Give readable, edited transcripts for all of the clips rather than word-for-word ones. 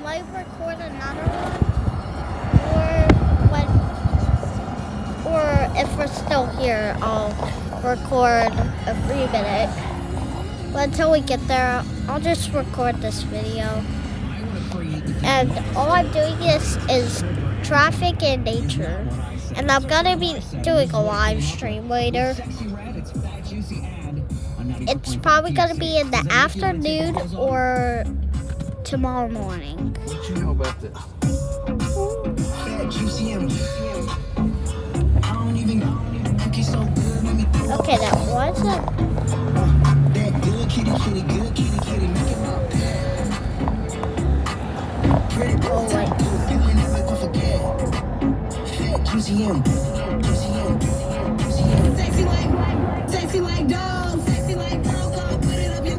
might record another one, or if we're still here, I'll record a 3-minute. But until we get there, I'll just record this video. And all I'm doing is traffic and nature. And I'm gonna be doing a live stream later. It's probably gonna be in the afternoon or tomorrow morning. What you know about this? Okay, that wasn't. Oh, wait. Sexy like dogs, sexy like girl, go put it up your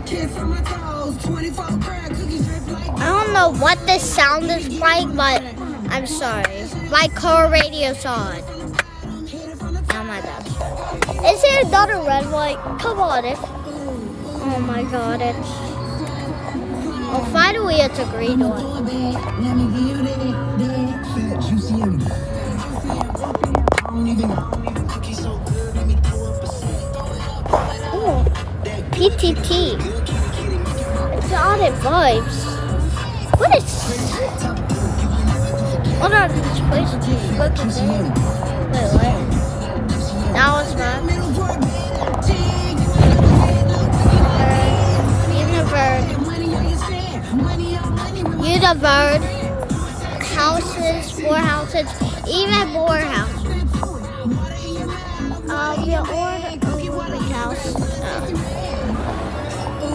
kiss from my toes, 24 crab cookies drip like I don't know what this sound is like, but I'm sorry. My car radio's on. Oh my god. Is there another red light? Come on, oh my god, oh, finally it's a green one. Oh, PTT. It's audit vibes. What is? What are these places? Wait, what? That was fun. Univerd. Houses, more houses, even more houses. Yeah, or the big house.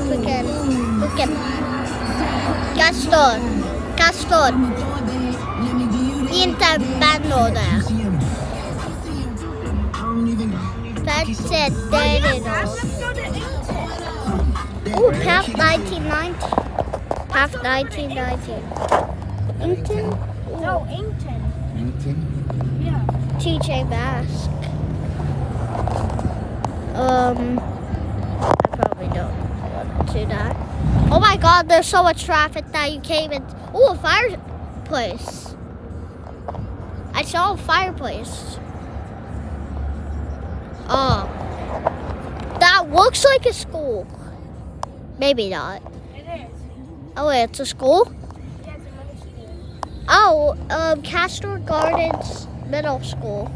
We can. Gaston. Intervando there. That's it, there it is. Oh, Path 1990. Path 1990. Inkton? No, Inkton. Anything? Yeah. TJ Basque. I probably don't want to do that. Oh my god, there's so much traffic that you came in. Oh, a fireplace. I saw a fireplace. Oh. That looks like a school. Maybe not. It is. Oh wait, it's a school? Yeah, it's a middle school. Oh, Castor Gardens Middle School.